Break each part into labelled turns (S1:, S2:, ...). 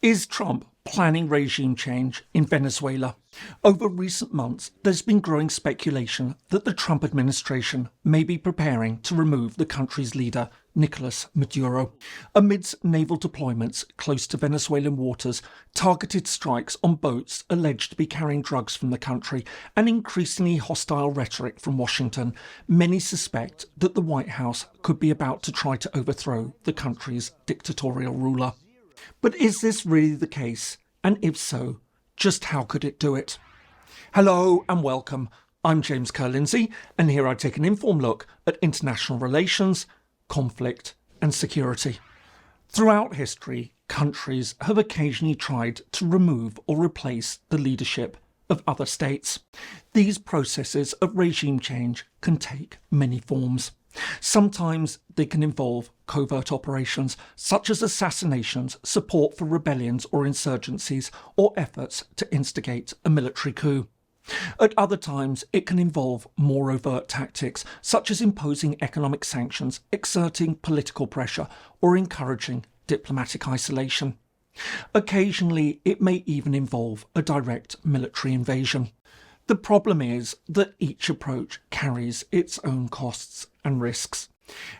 S1: Is Trump planning regime change in Venezuela? Over recent months, there's been growing speculation that the Trump administration may be preparing to remove the country's leader, Nicolás Maduro. Amidst naval deployments close to Venezuelan waters, targeted strikes on boats alleged to be carrying drugs from the country, and increasingly hostile rhetoric from Washington, many suspect that the White House could be about to try to overthrow the country's dictatorial ruler. But is this really the case? And if so, just how could it do it? Hello and welcome. I'm James Ker-Lindsay, and here I take an informed look at international relations, conflict and security. Throughout history, countries have occasionally tried to remove or replace the leadership of other states. These processes of regime change can take many forms. Sometimes they can involve covert operations such as assassinations, support for rebellions or insurgencies, or efforts to instigate a military coup. At other times, it can involve more overt tactics such as imposing economic sanctions, exerting political pressure, or encouraging diplomatic isolation. Occasionally, it may even involve a direct military invasion. The problem is that each approach carries its own costs and risks.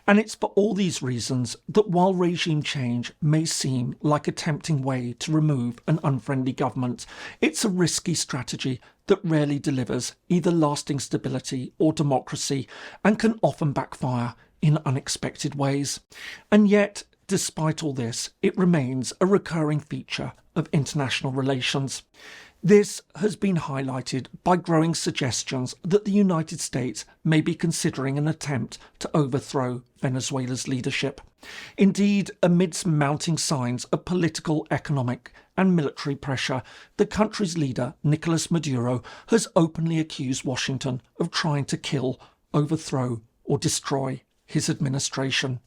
S1: And it's for all these reasons that while regime change may seem like a tempting way to remove an unfriendly government, it's a risky strategy that rarely delivers either lasting stability or democracy and can often backfire in unexpected ways. And yet, despite all this, it remains a recurring feature of international relations. This has been highlighted by growing suggestions that the United States may be considering an attempt to overthrow Venezuela's leadership. Indeed, amidst mounting signs of political, economic and military pressure, the country's leader, Nicolás Maduro, has openly accused Washington of trying to kill, overthrow or destroy his administration.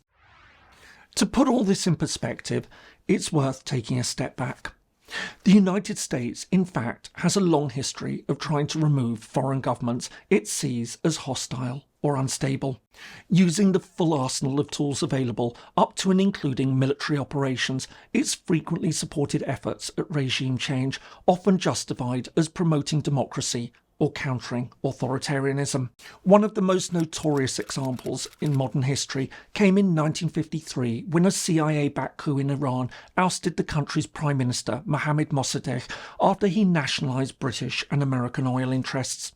S1: To put all this in perspective, it's worth taking a step back. The United States, in fact, has a long history of trying to remove foreign governments it sees as hostile or unstable, using the full arsenal of tools available up to and including military operations. It's frequently supported efforts at regime change, often justified as promoting democracy or countering authoritarianism. One of the most notorious examples in modern history came in 1953 when a CIA-backed coup in Iran ousted the country's Prime Minister, Mohammad Mossadegh, after he nationalised British and American oil interests.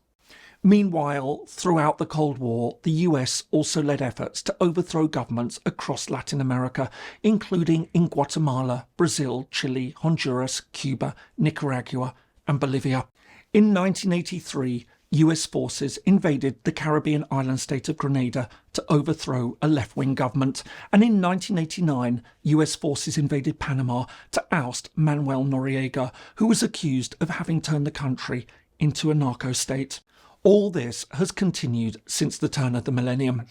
S1: Meanwhile, throughout the Cold War, the US also led efforts to overthrow governments across Latin America, including in Guatemala, Brazil, Chile, Honduras, Cuba, Nicaragua and Bolivia. In 1983, US forces invaded the Caribbean island state of Grenada to overthrow a left-wing government, and in 1989, US forces invaded Panama to oust Manuel Noriega, who was accused of having turned the country into a narco-state. All this has continued since the turn of the millennium.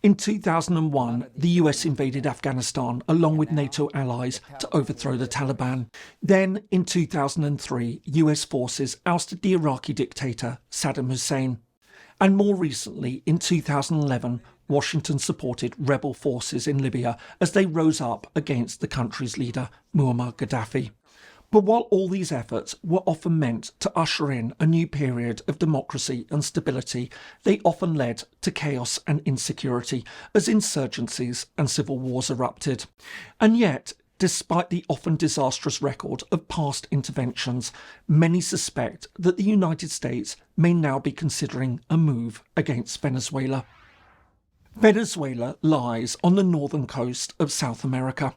S1: In 2001, the US invaded Afghanistan along with NATO allies to overthrow the Taliban. Then, in 2003, US forces ousted the Iraqi dictator Saddam Hussein. And more recently, in 2011, Washington supported rebel forces in Libya as they rose up against the country's leader, Muammar Gaddafi. But while all these efforts were often meant to usher in a new period of democracy and stability, they often led to chaos and insecurity as insurgencies and civil wars erupted. And yet, despite the often disastrous record of past interventions, many suspect that the United States may now be considering a move against Venezuela. Venezuela lies on the northern coast of South America.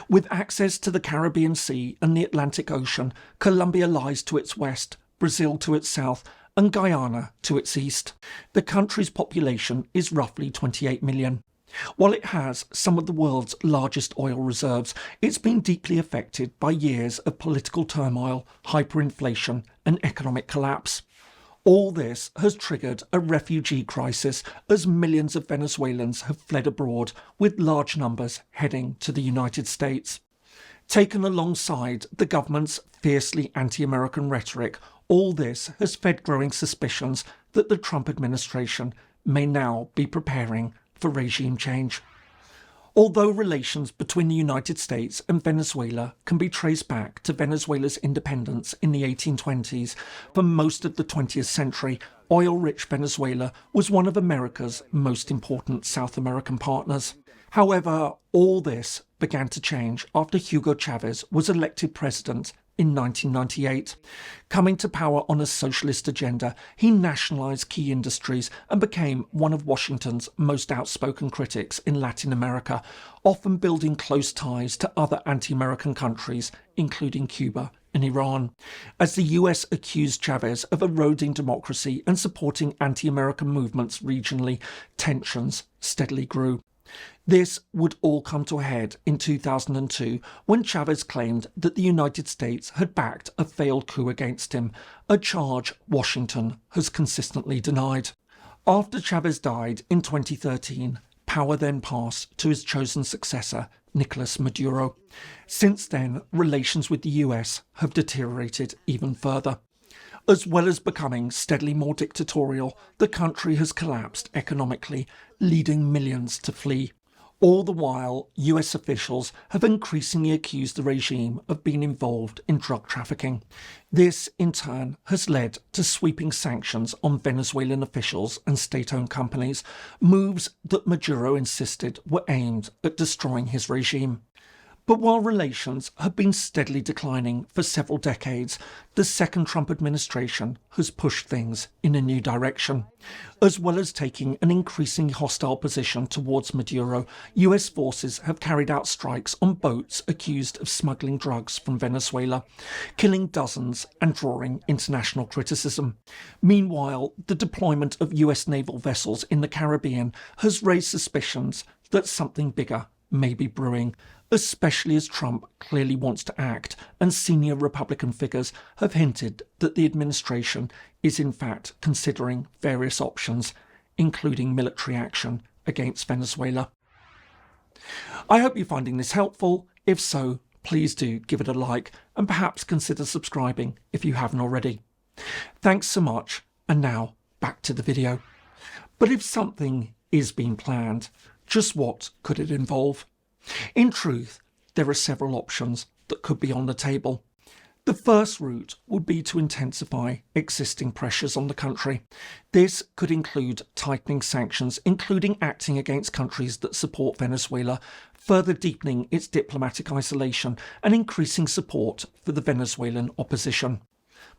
S1: With access to the Caribbean Sea and the Atlantic Ocean, Colombia lies to its west, Brazil to its south, and Guyana to its east. The country's population is roughly 28 million. While it has some of the world's largest oil reserves, it's been deeply affected by years of political turmoil, hyperinflation, and economic collapse. All this has triggered a refugee crisis as millions of Venezuelans have fled abroad, with large numbers heading to the United States. Taken alongside the government's fiercely anti-American rhetoric, all this has fed growing suspicions that the Trump administration may now be preparing for regime change. Although relations between the United States and Venezuela can be traced back to Venezuela's independence in the 1820s, for most of the 20th century, oil-rich Venezuela was one of America's most important South American partners. However, all this began to change after Hugo Chavez was elected president in 1998. Coming to power on a socialist agenda, he nationalised key industries and became one of Washington's most outspoken critics in Latin America, often building close ties to other anti-American countries, including Cuba and Iran. As the US accused Chavez of eroding democracy and supporting anti-American movements regionally, tensions steadily grew. This would all come to a head in 2002 when Chavez claimed that the United States had backed a failed coup against him, a charge Washington has consistently denied. After Chavez died in 2013, power then passed to his chosen successor, Nicolás Maduro. Since then, relations with the US have deteriorated even further. As well as becoming steadily more dictatorial, the country has collapsed economically, leading millions to flee. All the while, US officials have increasingly accused the regime of being involved in drug trafficking. This, in turn, has led to sweeping sanctions on Venezuelan officials and state-owned companies, moves that Maduro insisted were aimed at destroying his regime. But while relations have been steadily declining for several decades, the second Trump administration has pushed things in a new direction. As well as taking an increasingly hostile position towards Maduro, US forces have carried out strikes on boats accused of smuggling drugs from Venezuela, killing dozens and drawing international criticism. Meanwhile, the deployment of US naval vessels in the Caribbean has raised suspicions that something bigger may be brewing, especially as Trump clearly wants to act, and senior Republican figures have hinted that the administration is in fact considering various options, including military action against Venezuela. I hope you're finding this helpful. If so, please do give it a like and perhaps consider subscribing if you haven't already. Thanks so much, and now back to the video. But if something is being planned, just what could it involve? In truth, there are several options that could be on the table. The first route would be to intensify existing pressures on the country. This could include tightening sanctions, including acting against countries that support Venezuela, further deepening its diplomatic isolation, and increasing support for the Venezuelan opposition.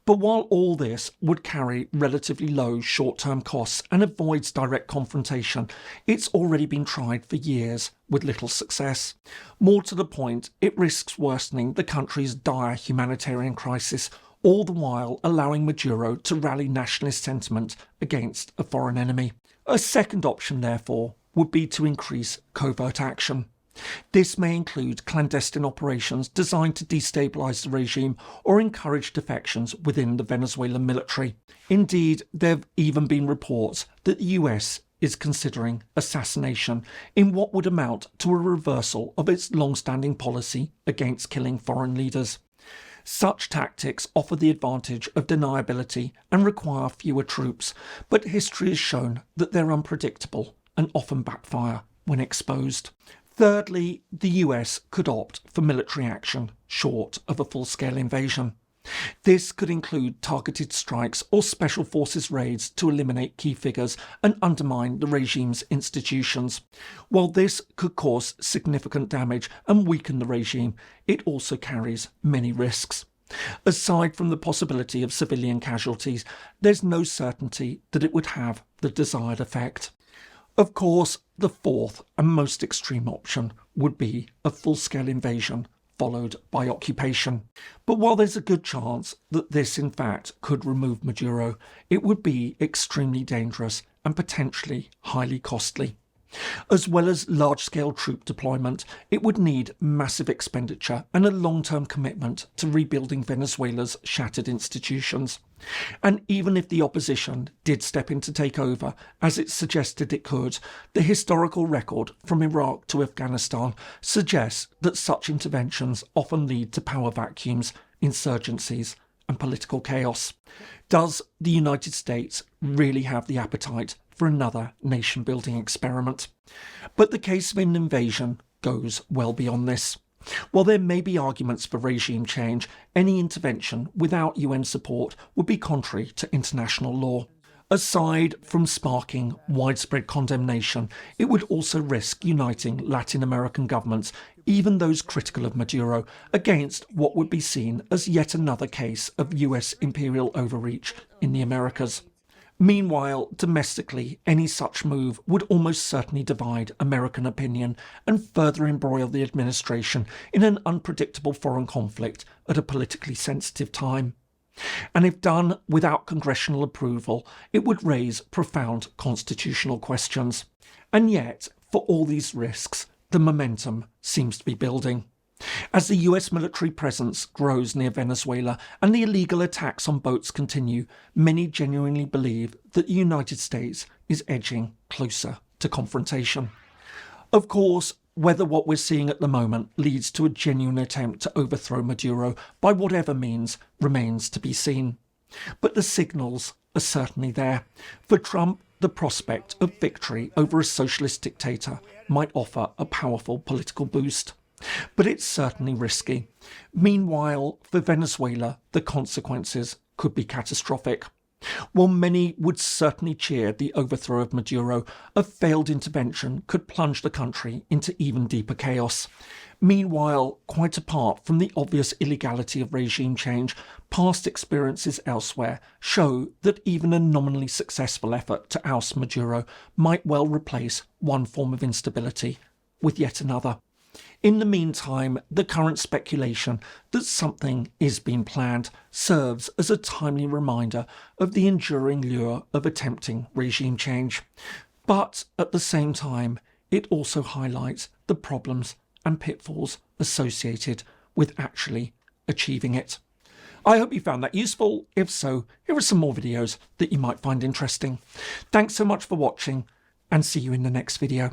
S1: But while all this would carry relatively low short-term costs and avoids direct confrontation, it's already been tried for years with little success. More to the point, it risks worsening the country's dire humanitarian crisis, all the while allowing Maduro to rally nationalist sentiment against a foreign enemy. A second option, therefore, would be to increase covert action. This may include clandestine operations designed to destabilise the regime or encourage defections within the Venezuelan military. Indeed, there have even been reports that the US is considering assassination in what would amount to a reversal of its long-standing policy against killing foreign leaders. Such tactics offer the advantage of deniability and require fewer troops, but history has shown that they're unpredictable and often backfire when exposed. Thirdly, the US could opt for military action short of a full-scale invasion. This could include targeted strikes or special forces raids to eliminate key figures and undermine the regime's institutions. While this could cause significant damage and weaken the regime, it also carries many risks. Aside from the possibility of civilian casualties, there's no certainty that it would have the desired effect. Of course, the fourth and most extreme option would be a full-scale invasion followed by occupation. But while there's a good chance that this in fact could remove Maduro, it would be extremely dangerous and potentially highly costly. As well as large-scale troop deployment, it would need massive expenditure and a long-term commitment to rebuilding Venezuela's shattered institutions. And even if the opposition did step in to take over, as it suggested it could, the historical record from Iraq to Afghanistan suggests that such interventions often lead to power vacuums, insurgencies, and political chaos. Does the United States really have the appetite for another nation-building experiment? But the case of an invasion goes well beyond this. While there may be arguments for regime change, any intervention without UN support would be contrary to international law. Aside from sparking widespread condemnation, it would also risk uniting Latin American governments, even those critical of Maduro, against what would be seen as yet another case of US imperial overreach in the Americas. Meanwhile, domestically, any such move would almost certainly divide American opinion and further embroil the administration in an unpredictable foreign conflict at a politically sensitive time. And if done without congressional approval, it would raise profound constitutional questions. And yet, for all these risks, the momentum seems to be building. As the US military presence grows near Venezuela and the illegal attacks on boats continue, many genuinely believe that the United States is edging closer to confrontation. Of course, whether what we're seeing at the moment leads to a genuine attempt to overthrow Maduro by whatever means remains to be seen. But the signals are certainly there. For Trump, the prospect of victory over a socialist dictator might offer a powerful political boost. But it's certainly risky. Meanwhile, for Venezuela, the consequences could be catastrophic. While many would certainly cheer the overthrow of Maduro, a failed intervention could plunge the country into even deeper chaos. Meanwhile, quite apart from the obvious illegality of regime change, past experiences elsewhere show that even a nominally successful effort to oust Maduro might well replace one form of instability with yet another. In the meantime, the current speculation that something is being planned serves as a timely reminder of the enduring lure of attempting regime change. But at the same time, it also highlights the problems and pitfalls associated with actually achieving it. I hope you found that useful. If so, here are some more videos that you might find interesting. Thanks so much for watching, and see you in the next video.